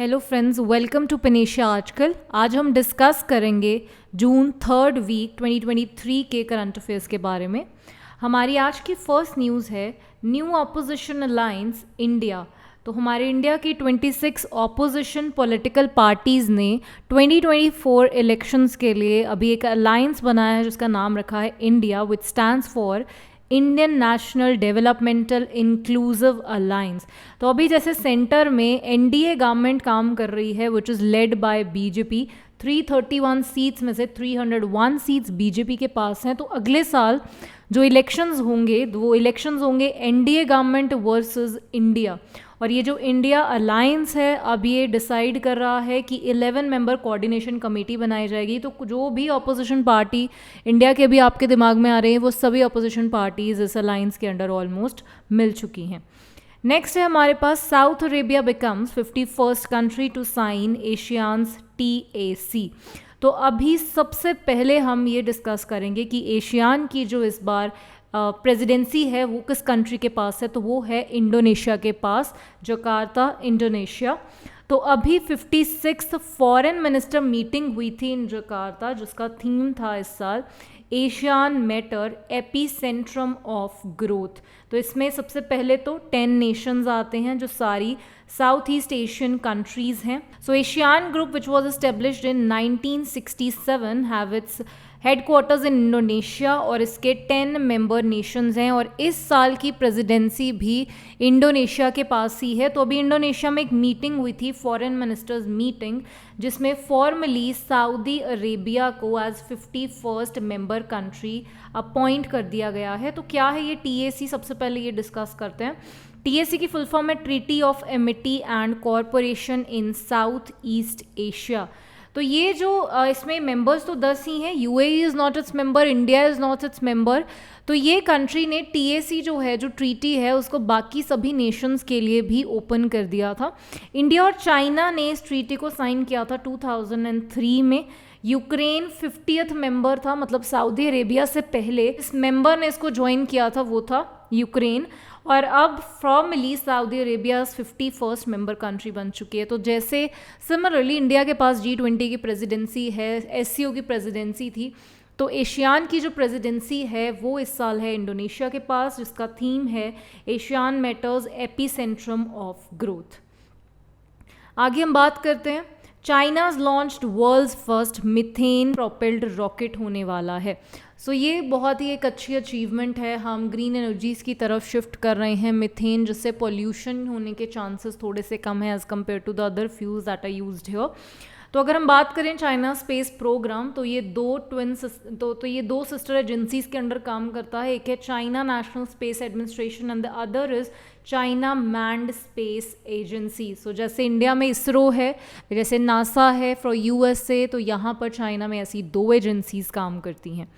Hello friends, welcome to panacea आजकल। आज हम डिस्कस करेंगे जून 3rd वीक 2023 के करंट अफेयर्स के बारे में। हमारी आज की फर्स्ट न्यूज़ है न्यू अपोजिशन अलायंस इंडिया। तो हमारे इंडिया की 26 ऑपोजिशन पॉलिटिकल पार्टीज़ ने 2024 इलेक्शंस के लिए अभी एक अलायंस बनाया है जिसका नाम रखा है India, which stands for Indian national developmental inclusive alliance. तो अभी जैसे सेंटर में एनडीए गवर्नमेंट काम कर रही है which is led by BJP. 331 seats में से 301 सीट्स बीजेपी के पास हैं। तो अगले साल जो इलेक्शंस होंगे वो इलेक्शंस होंगे एनडीए गवर्नमेंट वर्सेस इंडिया। और ये जो इंडिया अलायंस है अब ये डिसाइड कर रहा है कि 11 मेंबर कोऑर्डिनेशन कमेटी बनाई जाएगी। तो जो भी अपोजिशन पार्टी इंडिया के भी आपके दिमाग में आ रहे हैं वो सभी अपोजिशन पार्टीज इस अलायंस के अंडर ऑलमोस्ट मिल चुकी हैं। नेक्स्ट है हमारे पास south Arabia becomes 51st country to sign ASEAN's TAC। तो अभी सबसे पहले हम ये डिस्कस करेंगे कि एशियान की जो इस बार प्रेसिडेंसी है वो किस कंट्री के पास है। तो वो है इंडोनेशिया के पास, जकार्ता इंडोनेशिया। तो अभी 56th फॉरेन मिनिस्टर मीटिंग हुई थी इन जकार्ता जिसका थीम था इस साल Asian matter AP Centrum of growth. तो इसमें सबसे पहले तो 10 नेशंस आते हैं जो सारी साउथ ईस्ट एशियन कंट्रीज़ हैं। So ASEAN group which was established in 1967 have its headquarters in Indonesia और इसके 10 मेंबर नेशंस हैं और इस साल की प्रेसिडेंसी भी इंडोनेशिया के पास ही है। तो अभी इंडोनेशिया में एक मीटिंग हुई थी, फॉरेन मिनिस्टर्स मीटिंग, जिसमें फॉर्मली सऊदी अरेबिया को as 51st member country appoint कर दिया गया है। तो क्या है ये TAC, सबसे पहले ये डिस्कस करते हैं। TAC की फुल फॉर्म है treaty of Amity and corporation in south east Asia. तो ये जो इसमें मेंबर्स तो 10 ही हैं। UAE is not its member, India is not its member. तो ये कंट्री ने TAC जो है, जो ट्रीटी है, उसको बाकी सभी नेशंस के लिए भी ओपन कर दिया था। इंडिया और चाइना ने इस ट्रीटी को साइन किया था 2003 में। यूक्रेन 50th मेंबर था, मतलब सऊदी अरेबिया से पहले इस मेंबर ने इसको ज्वाइन किया था, वो था यूक्रेन। और अब formally Saudi Arabia 51st member country बन चुकी है। तो जैसे सिमिलरली इंडिया के पास G20 की प्रेसिडेंसी है, SCO की प्रेसिडेंसी थी, तो एशियान की जो प्रेसिडेंसी है वो इस साल है इंडोनेशिया के पास, जिसका थीम है Asian matters epicentrum of growth. आगे हम बात करते हैं, China's launched world's first methane propelled rocket होने वाला है। सो ये बहुत ही एक अच्छी अचीवमेंट है। हम ग्रीन एनर्जीज़ की तरफ शिफ्ट कर रहे हैं, मीथेन, जिससे पोल्यूशन होने के चांसेस थोड़े से कम है as compare to the other fuels that are used here. तो अगर हम बात करें चाइना स्पेस प्रोग्राम, तो ये दो सिस्टर एजेंसीज के अंडर काम करता है। एक है China national space administration and the other is China manned space agency. So जैसे इंडिया में इसरो है, जैसे नासा है फॉर USA, तो यहाँ पर चाइना में ऐसी 2 एजेंसीज काम करती हैं।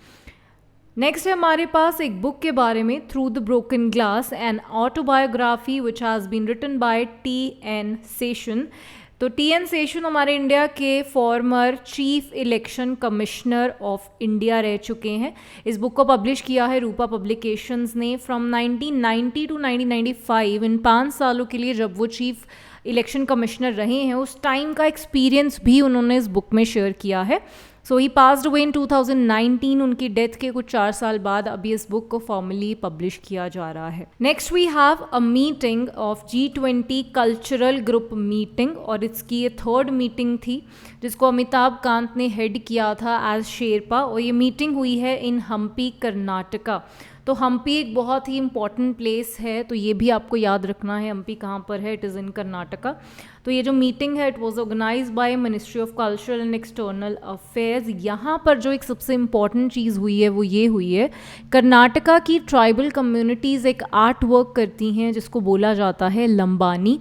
नेक्स्ट है हमारे पास एक बुक के बारे में, through the broken glass, an autobiography which has been written by TN Seshan. तो TN सेशन हमारे इंडिया के former chief election commissioner of India रह चुके हैं। इस बुक को पब्लिश किया है रूपा पब्लिकेशंस ने। फ्रॉम 1990 टू 1995, इन 5 सालों के लिए जब वो चीफ इलेक्शन कमिश्नर रहे हैं, उस टाइम का एक्सपीरियंस भी उन्होंने इस बुक में शेयर किया है। So he passed away in 2019, उनकी डेथ के कुछ 4 साल बाद अभी इस बुक को फॉर्मली पब्लिश किया जा रहा है। Next we have a meeting of G20 cultural group meeting, और इसकी ये 3rd मीटिंग थी जिसको अमिताभ कांत ने हेड किया था एज शेरपा, और ये मीटिंग हुई है इन हम्पी कर्नाटका। तो हम्पी एक बहुत ही इंपॉर्टेंट प्लेस है, तो ये भी आपको याद रखना है हम्पी कहाँ पर है, इट इज़ इन कर्नाटका। तो ये जो मीटिंग है it was organise by ministry of culture and external affairs. यहाँ पर जो एक सबसे इम्पॉर्टेंट चीज़ हुई है वो ये हुई है, कर्नाटका की ट्राइबल कम्युनिटीज़ एक आर्ट वर्क करती हैं जिसको बोला जाता है लंबानी।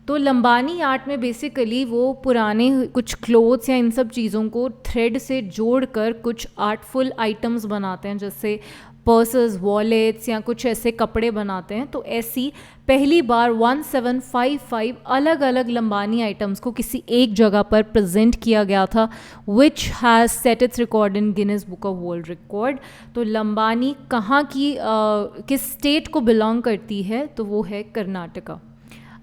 तो लंबानी आर्ट में बेसिकली वो पुराने कुछ क्लोथ्स या इन सब चीज़ों को थ्रेड से जोड़कर कुछ आर्टफुल आइटम्स बनाते हैं, जैसे पर्सेस, वॉलेट्स या कुछ ऐसे कपड़े बनाते हैं। तो ऐसी पहली बार 1755 अलग अलग लंबानी आइटम्स को किसी एक जगह पर प्रेजेंट किया गया था, which has set it's record in Guinness book of world record. तो लंबानी कहाँ की किस स्टेट को बिलोंग करती है, तो वो है कर्नाटका।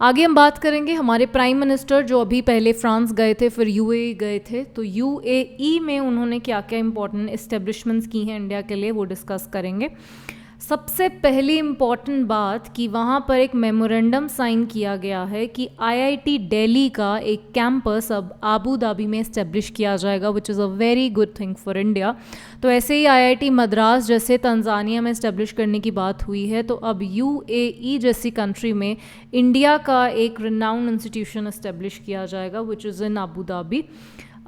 आगे हम बात करेंगे हमारे प्राइम मिनिस्टर जो अभी पहले फ्रांस गए थे, फिर यूएई गए थे, तो यूएई में उन्होंने क्या क्या इंपॉर्टेंट एस्टेब्लिशमेंट्स की हैं इंडिया के लिए, वो डिस्कस करेंगे। सबसे पहली इम्पॉर्टेंट बात कि वहाँ पर एक मेमोरेंडम साइन किया गया है कि आईआईटी दिल्ली का एक कैंपस अब आबू धाबी में इस्टेब्लिश किया जाएगा, which is a very good thing for India. तो ऐसे ही आईआईटी मद्रास जैसे तंजानिया में इस्टेब्लिश करने की बात हुई है, तो अब यूएई जैसी कंट्री में इंडिया का एक रिनाउंड इंस्टीट्यूशन इस्टेब्लिश किया जाएगा, which is in Abu Dhabi.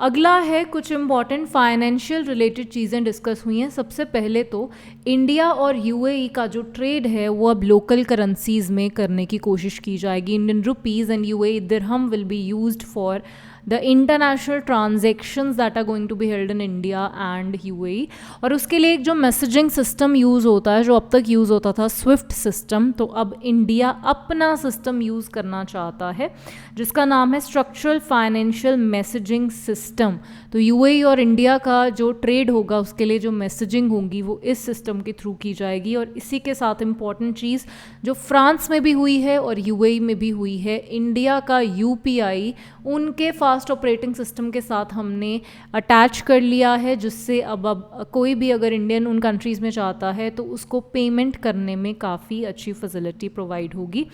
अगला है कुछ इम्पॉर्टेंट फाइनेंशियल रिलेटेड चीज़ें डिस्कस हुई हैं। सबसे पहले तो इंडिया और यूएई का जो ट्रेड है वो अब लोकल करेंसीज में करने की कोशिश की जाएगी। Indian rupees and UAE dirham will be used for the international transactions that are going to be held in India and UAE। और उसके लिए एक जो मैसेजिंग सिस्टम यूज़ होता है, जो अब तक यूज़ होता था स्विफ्ट सिस्टम, तो अब इंडिया अपना सिस्टम यूज़ करना चाहता है जिसका नाम है स्ट्रक्चरल फाइनेंशियल मैसेजिंग सिस्टम। तो यूएई और इंडिया का जो ट्रेड होगा उसके लिए जो मैसेजिंग होगी वो इस सिस्टम के थ्रू की जाएगी। और इसी के साथ इम्पॉर्टेंट चीज़ जो फ्रांस में भी हुई है और यूएई में भी हुई है, इंडिया का यूपीआई उनके फास्ट ऑपरेटिंग सिस्टम के साथ हमने अटैच कर लिया है, जिससे अब कोई भी अगर इंडियन उन कंट्रीज़ में चाहता है तो उसको पेमेंट करने में काफ़ी अच्छी फैसिलिटी प्रोवाइड होगी।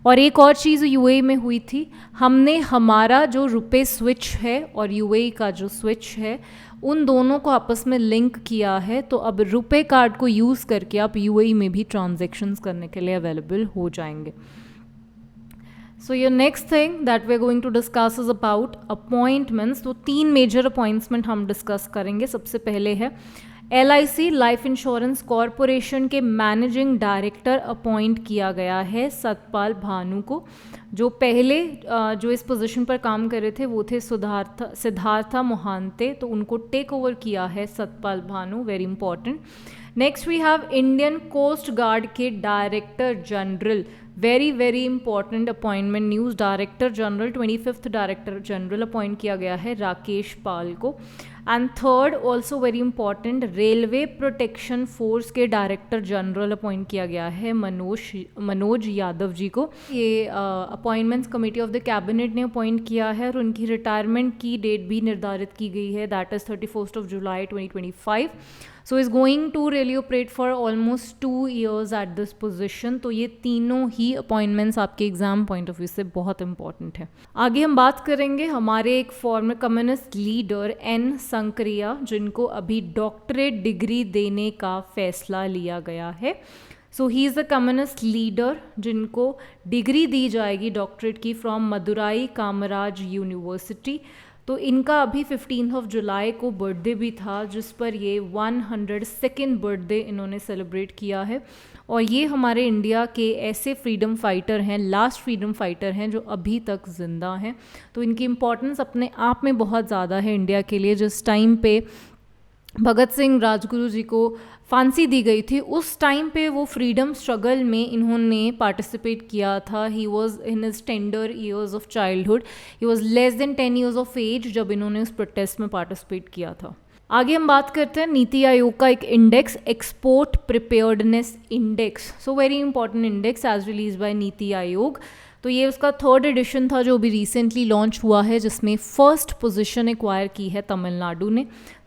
और एक और चीज़ यूएई में हुई थी, हमने हमारा जो रुपए स्विच है और यूएई का जो स्विच है उन दोनों को आपस में लिंक किया है। तो अब रुपए कार्ड को यूज़ करके आप यूएई में भी ट्रांजैक्शंस करने के लिए अवेलेबल हो जाएंगे। So your next thing that we're going to discuss is about appointments। तो 3 मेजर अपॉइंटमेंट हम डिस्कस करेंगे। सबसे पहले है LIC लाइफ इंश्योरेंस कॉरपोरेशन के मैनेजिंग डायरेक्टर अपॉइंट किया गया है सतपाल भानु को। जो पहले जो इस पोजीशन पर काम कर रहे थे वो थे सिद्धार्था मोहांते, तो उनको टेक ओवर किया है Satpal Bhanu, very important. Next we have Indian coast guard के director general, very very important appointment news. Director general 25th director general appoint किया गया है राकेश पाल को। And third also very important, railway protection force के director general appoint किया गया है मनोज यादव जी को। ये appointments committee of the cabinet ने अपॉइंट किया है और उनकी रिटायरमेंट की डेट भी निर्धारित की गई है, that is 31st July 2025। So is going to really operate for almost 2 years at this position. तो ये तीनों ही अपॉइंटमेंट्स आपके एग्जाम पॉइंट ऑफ व्यू से बहुत इंपॉर्टेंट है। आगे हम बात करेंगे हमारे एक फॉर्मर कम्युनिस्ट लीडर एन संक्रिया, जिनको अभी डॉक्टरेट डिग्री देने का फैसला लिया गया है। So he is a communist leader जिनको डिग्री दी जाएगी डॉक्टरेट की फ्रॉम मदुराई कामराज यूनिवर्सिटी। तो इनका अभी 15th जुलाई को बर्थडे भी था, जिस पर ये 102nd बर्थडे इन्होंने सेलिब्रेट किया है। और ये हमारे इंडिया के ऐसे फ्रीडम फाइटर हैं, लास्ट फ्रीडम फाइटर हैं जो अभी तक ज़िंदा हैं। तो इनकी इम्पोर्टेंस अपने आप में बहुत ज़्यादा है इंडिया के लिए। जिस टाइम पे भगत सिंह राजगुरु जी को फांसी दी गई थी, उस टाइम पे वो फ्रीडम स्ट्रगल में इन्होंने पार्टिसिपेट किया था। He was in his tender years of childhood, he was less than 10 years of age जब इन्होंने उस प्रोटेस्ट में पार्टिसिपेट किया था। आगे हम बात करते हैं नीति आयोग का एक index, export preparedness index. So very important index as release by NITI Aayog. तो ये उसका 3rd एडिशन था जो अभी रिसेंटली लॉन्च हुआ है, जिसमें फर्स्ट पोजीशन एक्वायर की है तमिलनाडु ने,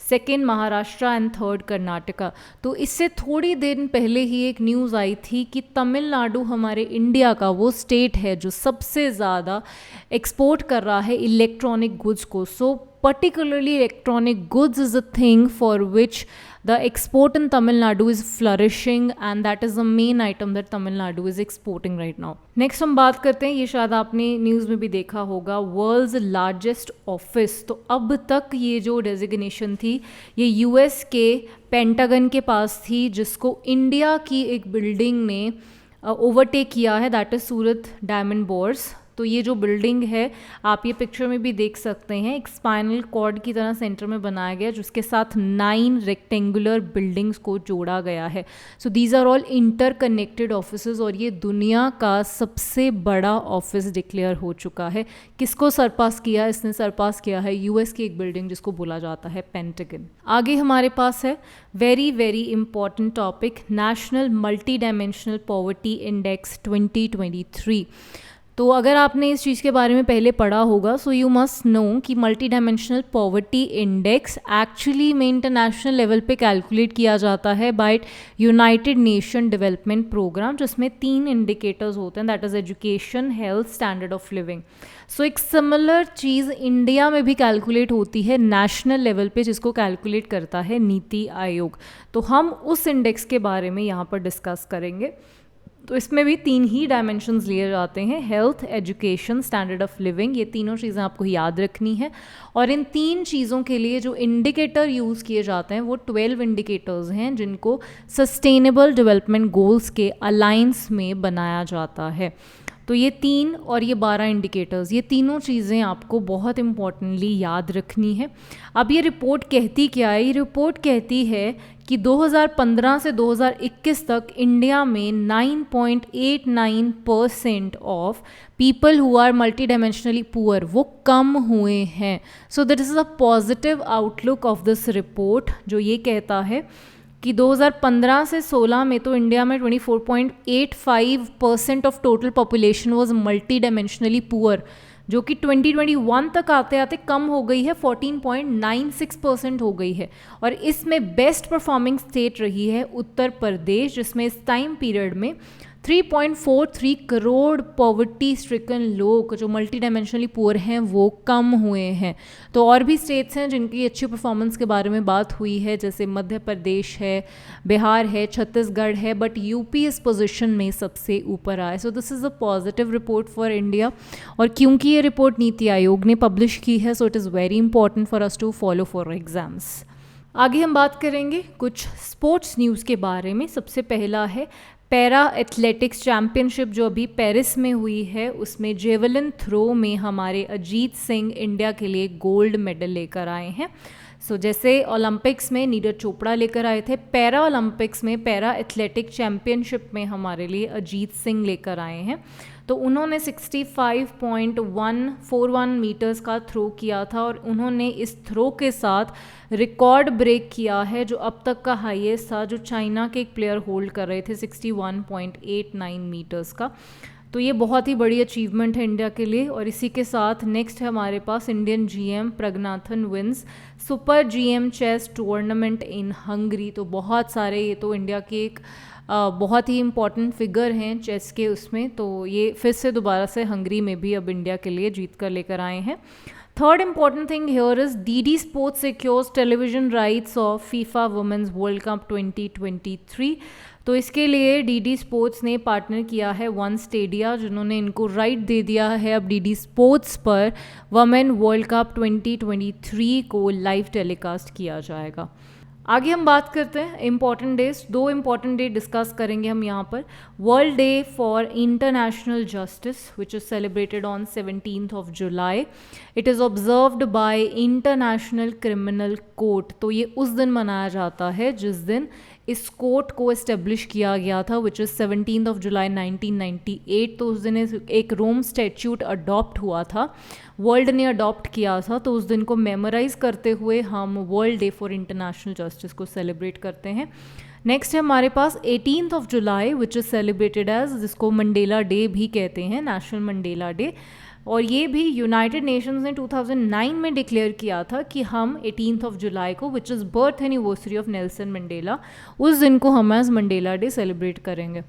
2nd Maharashtra and 3rd Karnataka. तो इससे थोड़ी दिन पहले ही एक न्यूज़ आई थी कि तमिलनाडु हमारे इंडिया का वो स्टेट है जो सबसे ज़्यादा एक्सपोर्ट कर रहा है इलेक्ट्रॉनिक गुड्स को। सो particularly electronic goods is a thing for which the export in Tamil Nadu is flourishing, and that is the main item that Tamil Nadu is exporting right now. Next हम बात करते हैं, ये शायद आपने news में भी देखा होगा, वर्ल्ड्स लार्जेस्ट ऑफिस। तो अब तक ये जो डेजिग्नेशन थी ये यूएस के पेंटागन के पास थी, जिसको इंडिया की एक बिल्डिंग ने ओवरटेक किया है, that is Surat diamond bourse. तो ये जो बिल्डिंग है आप ये पिक्चर में भी देख सकते हैं, एक स्पाइनल कॉर्ड की तरह सेंटर में बनाया गया जिसके साथ 9 रेक्टेंगुलर बिल्डिंग्स को जोड़ा गया है। So these are all interconnected offices और ये दुनिया का सबसे बड़ा ऑफिस डिक्लेयर हो चुका है। किसको सरपास किया? इसने सरपास किया है यूएस की एक बिल्डिंग जिसको बोला जाता है पेंटागन। आगे हमारे पास है very very important topic, national multi dimensional poverty index 2023। तो अगर आपने इस चीज़ के बारे में पहले पढ़ा होगा, सो यू मस्ट नो कि multi dimensional poverty index actually में इंटरनेशनल लेवल पे कैलकुलेट किया जाता है by United Nation development program, जिसमें 3 इंडिकेटर्स होते हैं, that is education, health, standard of living. So एक सिमिलर चीज़ इंडिया में भी कैलकुलेट होती है नेशनल लेवल पे, जिसको कैलकुलेट करता है नीति आयोग। तो हम उस इंडेक्स के बारे में यहाँ पर डिस्कस करेंगे। तो इसमें भी 3 ही डायमेंशंस लिए जाते हैं, health, education, standard of living. ये तीनों चीज़ें आपको याद रखनी है। और इन 3 चीज़ों के लिए जो इंडिकेटर यूज़ किए जाते हैं वो 12 इंडिकेटर्स हैं, जिनको सस्टेनेबल डेवलपमेंट गोल्स के अलायंस में बनाया जाता है। तो ये 3 और ये 12 इंडिकेटर्स, ये तीनों चीज़ें आपको बहुत इम्पॉर्टेंटली याद रखनी है। अब ये रिपोर्ट कहती क्या है? ये रिपोर्ट कहती है कि 2015 से 2021 तक इंडिया में 9.89% of people who are multi dimensionally poor वो कम हुए हैं। So that is a positive outlook of this report, जो ये कहता है कि 2015 से 16 में तो इंडिया में 24.85% of total population was multi dimensionally poor, जो कि 2021 तक आते आते कम हो गई है, 14.96% हो गई है। और इसमें बेस्ट परफॉर्मिंग स्टेट रही है उत्तर प्रदेश, जिसमें इस टाइम पीरियड में 3.43 करोड़ पॉवर्टी स्ट्रिकन लोग जो मल्टी डायमेंशनली पुअर हैं वो कम हुए हैं। तो और भी स्टेट्स हैं जिनकी अच्छी परफॉर्मेंस के बारे में बात हुई है, जैसे मध्य प्रदेश है, बिहार है, छत्तीसगढ़ है, बट यूपी इस पोजीशन में सबसे ऊपर आए। So this is a positive report for India. और क्योंकि ये रिपोर्ट नीति आयोग ने पब्लिश की है, so it is very important for us to follow for exams. आगे हम बात करेंगे कुछ स्पोर्ट्स न्यूज़ के बारे में। सबसे पहला है पैरा एथलेटिक्स चैम्पियनशिप जो अभी पेरिस में हुई है, उसमें जेवलिन थ्रो में हमारे अजीत सिंह इंडिया के लिए गोल्ड मेडल लेकर आए हैं। सो जैसे ओलंपिक्स में नीरज चोपड़ा लेकर आए थे, पैरा ओलंपिक्स में पैरा एथलेटिक चैम्पियनशिप में हमारे लिए अजीत सिंह लेकर आए हैं। तो उन्होंने 65.141 मीटर्स का थ्रो किया था और उन्होंने इस थ्रो के साथ रिकॉर्ड ब्रेक किया है, जो अब तक का हाईएस्ट था, जो चाइना के एक प्लेयर होल्ड कर रहे थे 61.89 मीटर्स का। तो ये बहुत ही बड़ी अचीवमेंट है इंडिया के लिए। और इसी के साथ नेक्स्ट है हमारे पास Indian GM Praggnanandhaa wins super GM chess tournament in Hungary. तो बहुत सारे, ये तो इंडिया के एक बहुत ही इंपॉर्टेंट फिगर हैं चेस के उसमें। तो ये फिर से दोबारा से हंगरी में भी अब इंडिया के लिए जीत कर लेकर आए हैं। Third important thing here is DD Sports secures television rights of FIFA Women's World Cup 2023। तो इसके लिए DD Sports ने पार्टनर किया है वन स्टेडिया, जिन्होंने इनको राइट दे दिया है अब DD Sports पर वमेन वर्ल्ड कप 2023 को लाइव टेलीकास्ट किया जाएगा। आगे हम बात करते हैं important days. 2 important day discuss करेंगे हम यहाँ पर। World day for international justice which is celebrated on 17th of July। It is observed bye international criminal court. तो ये उस दिन मनाया जाता है जिस दिन इस कोर्ट को इस्टेब्लिश किया गया था, which is 17th of July 1998। तो उस दिन एक रोम स्टैट्यूट अडॉप्ट हुआ था, वर्ल्ड ने अडॉप्ट किया था। तो उस दिन को मेमोराइज करते हुए हम world day for international justice को सेलिब्रेट करते हैं। नेक्स्ट है हमारे पास 18th of July which is celebrated as, जिसको मंडेला डे भी कहते हैं, नेशनल मंडेला डे। और ये भी यूनाइटेड नेशंस ने 2009 में डिक्लेयर किया था कि हम 18th of July को, which is birth anniversary of Nelson Mandela, उस दिन को हम एज मंडेला डे सेलिब्रेट करेंगे।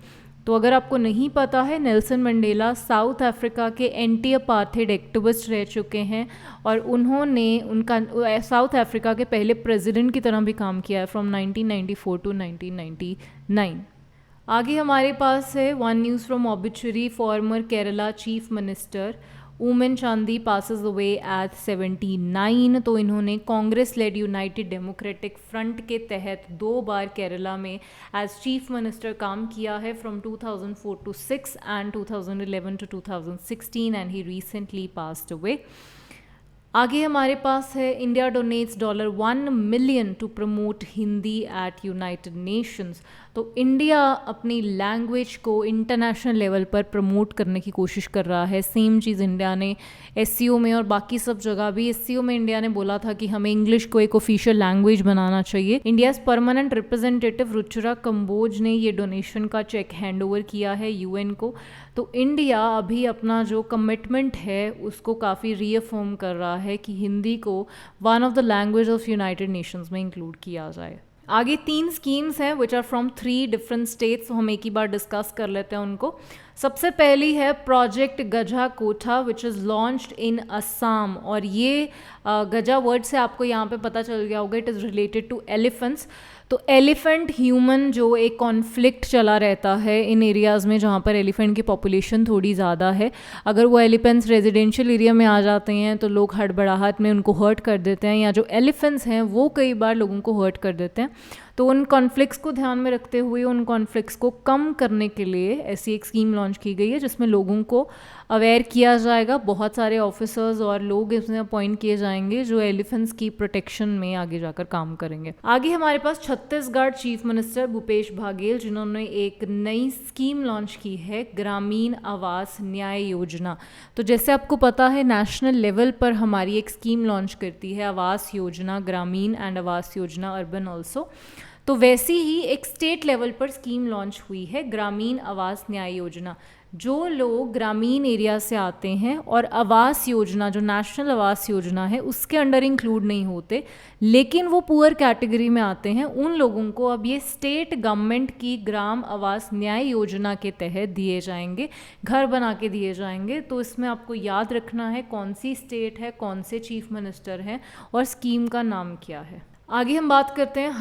तो अगर आपको नहीं पता है, नेल्सन मंडेला साउथ अफ्रीका के एंटी अपार्थाइड एक्टिविस्ट रह चुके हैं और उन्होंने साउथ अफ्रीका के पहले प्रेसिडेंट की तरह भी काम किया है फ्रॉम 1994 टू 1999। आगे हमारे पास है one news from obituary. Former Kerala chief minister Oommen Chandy passes away at 79। तो इन्होंने Congress led United Democratic Front के तहत 2 बार केरला में एज चीफ मिनिस्टर काम किया है from 2004 to 6 and 2011 to 2016 and he recently passed away. आगे हमारे पास है India donates $1 million to promote Hindi at United Nations. तो इंडिया अपनी लैंग्वेज को इंटरनेशनल लेवल पर प्रमोट करने की कोशिश कर रहा है। सेम चीज़ इंडिया ने SCO में और बाकी सब जगह भी, SCO में इंडिया ने बोला था कि हमें इंग्लिश को एक ऑफिशियल लैंग्वेज बनाना चाहिए। India permanent representative Ruchira Kamboj ने ये डोनेशन का चेक हैंड ओवर किया है UN को। तो इंडिया अभी अपना जो कमिटमेंट है उसको काफ़ी रीअफर्म कर रहा है कि हिंदी को one of the language of United Nations में इंक्लूड किया जाए। आगे 3 स्कीम्स हैं which are from 3 different states, हम एक ही बार डिस्कस कर लेते हैं उनको। सबसे पहली है प्रोजेक्ट गजा कोठा which is launched in Assam, और ये गजा वर्ड से आपको यहाँ पे पता चल गया होगा, it is related to elephants. तो एलिफेंट ह्यूमन जो एक कॉन्फ्लिक्ट चला रहता है इन एरियाज़ में जहाँ पर एलिफेंट की पॉपुलेशन थोड़ी ज़्यादा है, अगर वो एलिफेंट्स रेजिडेंशियल एरिया में आ जाते हैं तो लोग हड़बड़ाहट में उनको हर्ट कर देते हैं, या जो एलिफेंट्स हैं वो कई बार लोगों को हर्ट कर देते हैं। तो उन कॉन्फ्लिक्ट्स को ध्यान में रखते हुए उन कॉन्फ्लिक्ट्स को कम करने के लिए ऐसी एक स्कीम लॉन्च की गई है जिसमें लोगों को अवेयर किया जाएगा। बहुत सारे ऑफिसर्स और लोग इसमें अपॉइंट किए जाएंगे जो एलिफेंट्स की प्रोटेक्शन में आगे जाकर काम करेंगे। आगे हमारे पास छत्तीसगढ़ चीफ मिनिस्टर भूपेश बघेल, जिन्होंने एक नई स्कीम लॉन्च की है, ग्रामीण आवास न्याय योजना। तो जैसे आपको पता है नेशनल लेवल पर हमारी एक स्कीम लॉन्च करती है आवास योजना, ग्रामीण and Awas Yojana urban also, तो वैसी ही एक स्टेट लेवल पर स्कीम लॉन्च हुई है ग्रामीण आवास न्याय योजना। जो लोग ग्रामीण एरिया से आते हैं और आवास योजना जो नेशनल आवास योजना है उसके अंडर इंक्लूड नहीं होते लेकिन वो पुअर कैटेगरी में आते हैं, उन लोगों को अब ये स्टेट गवर्नमेंट की ग्राम आवास न्याय योजना के तहत दिए जाएंगे, घर बना के दिए जाएंगे। तो इसमें आपको याद रखना है कौन सी स्टेट है, कौन से चीफ मिनिस्टर हैं और स्कीम का नाम क्या है। आगे हम बात करते हैं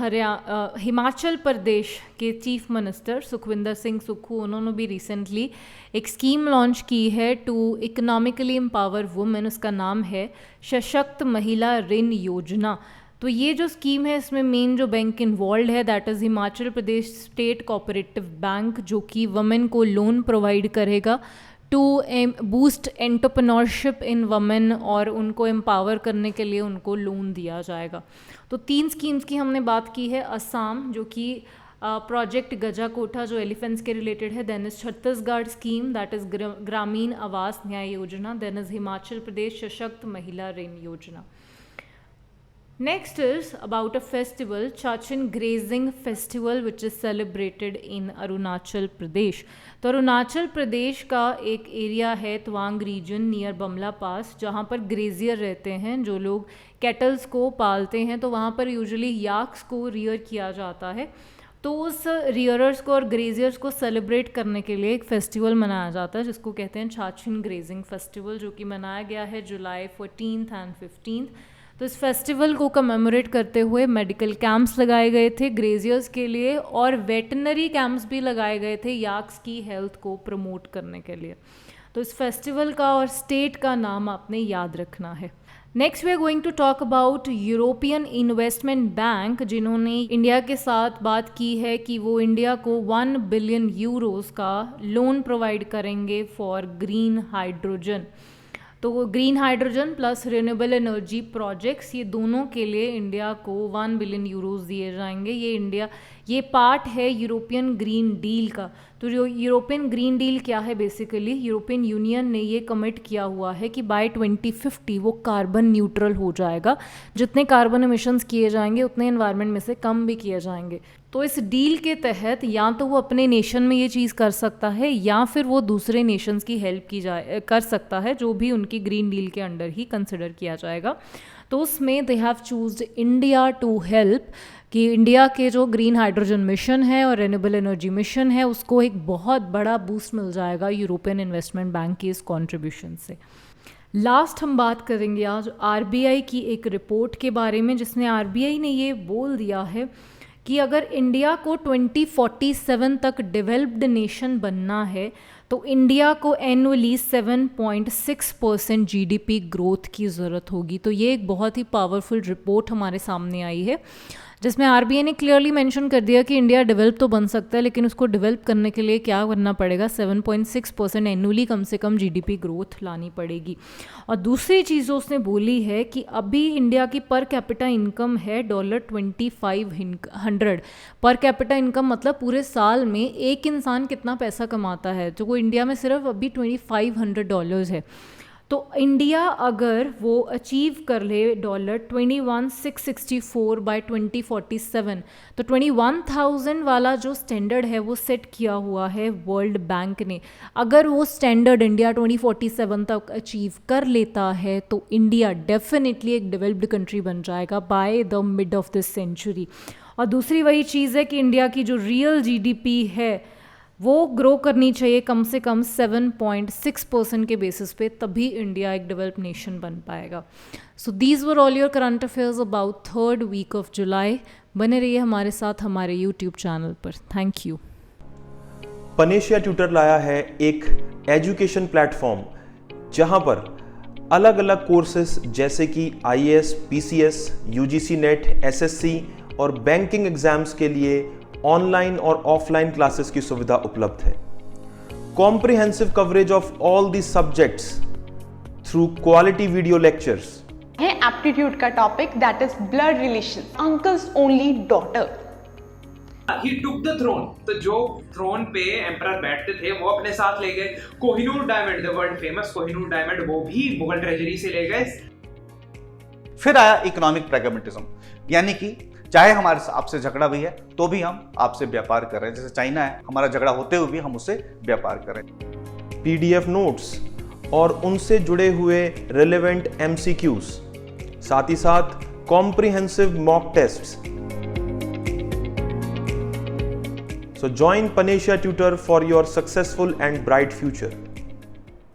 हिमाचल प्रदेश के चीफ मिनिस्टर सुखविंदर सिंह सुक्खू। उन्होंने भी रिसेंटली एक स्कीम लॉन्च की है टू इकोनॉमिकली एम्पावर वुमेन, उसका नाम है सशक्त महिला ऋण योजना। तो ये जो स्कीम है इसमें मेन जो बैंक इन्वॉल्व है that is Himachal Pradesh state cooperative bank, जो कि वुमेन को लोन प्रोवाइड करेगा to boost entrepreneurship in women, और उनको एम्पावर करने के लिए उनको लोन दिया जाएगा। तो 3 स्कीम्स की हमने बात की है, असम जो कि प्रोजेक्ट गजा कोठा जो एलिफेंट्स के रिलेटेड है, then is Chhattisgarh scheme that is Gramin Awas न्याय योजना, देन इज हिमाचल प्रदेश सशक्त महिला ऋण योजना। Next is about a festival, Chachin Grazing Festival, which is celebrated in Arunachal Pradesh. तो अरुणाचल प्रदेश का एक एरिया है तवांग रीजन नियर बमला पास, जहाँ पर ग्रेजियर रहते हैं, जो लोग कैटल्स को पालते हैं। तो वहाँ पर यूजुअली याक्स को रियर किया जाता है। तो उस रियरर्स को और ग्रेजियर्स को सेलिब्रेट करने के लिए एक फेस्टिवल मनाया जाता है जिसको कहते हैं चाचिन ग्रेजिंग फेस्टिवल, जो कि मनाया गया है जुलाई 14 एंड 15। तो इस फेस्टिवल को कमेमोरेट करते हुए मेडिकल कैंप्स लगाए गए थे ग्रेजियर्स के लिए, और वेटनरी कैंप्स भी लगाए गए थे याक्स की हेल्थ को प्रमोट करने के लिए। तो इस फेस्टिवल का और स्टेट का नाम आपने याद रखना है। Next we are going to talk about European investment bank, जिन्होंने इंडिया के साथ बात की है कि वो इंडिया को 1 बिलियन यूरोस का लोन प्रोवाइड करेंगे फॉर ग्रीन हाइड्रोजन। तो green hydrogen plus renewable energy projects, ये दोनों के लिए इंडिया को 1 बिलियन यूरोस दिए जाएंगे। ये पार्ट है यूरोपियन ग्रीन डील का। तो जो यूरोपियन ग्रीन डील क्या है, बेसिकली यूरोपियन यूनियन ने ये कमिट किया हुआ है कि बाय 2050 वो कार्बन न्यूट्रल हो जाएगा। जितने कार्बन एमिशंस किए जाएंगे उतने एनवायरनमेंट में से कम भी किए जाएंगे। तो इस डील के तहत या तो वो अपने नेशन में ये चीज़ कर सकता है या फिर वो दूसरे नेशंस की हेल्प कर सकता है, जो भी उनकी ग्रीन डील के अंडर ही कंसिडर किया जाएगा। तो उसमें they have choosed India to help, कि इंडिया के जो ग्रीन हाइड्रोजन मिशन है और रिन्यूएबल एनर्जी मिशन है उसको एक बहुत बड़ा बूस्ट मिल जाएगा यूरोपियन इन्वेस्टमेंट बैंक की इस कॉन्ट्रीब्यूशन से। लास्ट हम बात करेंगे आज आरबीआई की एक रिपोर्ट के बारे में, जिसमें आरबीआई ने ये बोल दिया है कि अगर इंडिया को 2047 तक डेवलप्ड नेशन बनना है तो इंडिया को एनुअली 7.6% जीडीपी ग्रोथ की ज़रूरत होगी। तो ये एक बहुत ही पावरफुल रिपोर्ट हमारे सामने आई है, जिसमें आरबीआई ने क्लियरली मेंशन कर दिया कि इंडिया डेवलप तो बन सकता है, लेकिन उसको डेवलप करने के लिए क्या करना पड़ेगा, 7.6% एनुअली कम से कम जीडीपी ग्रोथ लानी पड़ेगी। और दूसरी चीज़ उसने बोली है कि अभी इंडिया की पर कैपिटा इनकम है $2500 पर कैपिटा इनकम, मतलब पूरे साल में एक इंसान कितना पैसा कमाता है, तो वो इंडिया में सिर्फ अभी $2500 है। तो इंडिया अगर वो अचीव कर ले $21,664 बाय 2047, तो 21,000 वाला जो स्टैंडर्ड है वो सेट किया हुआ है वर्ल्ड बैंक ने, अगर वो स्टैंडर्ड इंडिया 2047 तक अचीव कर लेता है तो इंडिया डेफिनेटली एक डेवलप्ड कंट्री बन जाएगा by the mid of this century. और दूसरी वही चीज़ है कि इंडिया की जो रियल जीडीपी है वो ग्रो करनी चाहिए कम से कम 7.6% के बेसिस पे, तभी इंडिया एक डेवलप नेशन बन पाएगा। So these were all your current affairs about 3rd week of July. बने रहिए हमारे साथ हमारे यूट्यूब चैनल पर। Thank you. पनेशिया ट्यूटर लाया है एक एजुकेशन प्लेटफॉर्म जहां पर अलग अलग कोर्सेस जैसे कि IAS, PCS, UGC net, SSC और बैंकिंग एग्जाम्स के लिए ऑनलाइन और ऑफलाइन क्लासेस की सुविधा उपलब्ध है। Comprehensive coverage of all the subjects through quality video lectures है। एप्टीट्यूड का topic that is blood relation, uncles only daughter. He took the throne, तो जो थ्रोन पे एम्परर बैठते थे वो अपने साथ ले गए। Kohinoor diamond, the world famous Kohinoor diamond, वो भी मुगल ट्रेजरी से ले गए। फिर आया इकोनॉमिक प्रैग्मेटिज्म, यानी कि चाहे हमारे आपसे झगड़ा भी है तो भी हम आपसे व्यापार कर रहे हैं। जैसे चाइना है, हमारा झगड़ा होते हुए भी हम उससे व्यापार करें। PDF नोट्स और उनसे जुड़े हुए रिलेवेंट MCQs, साथ ही साथ comprehensive mock tests. So join Panasia Tutor for your successful and bright future.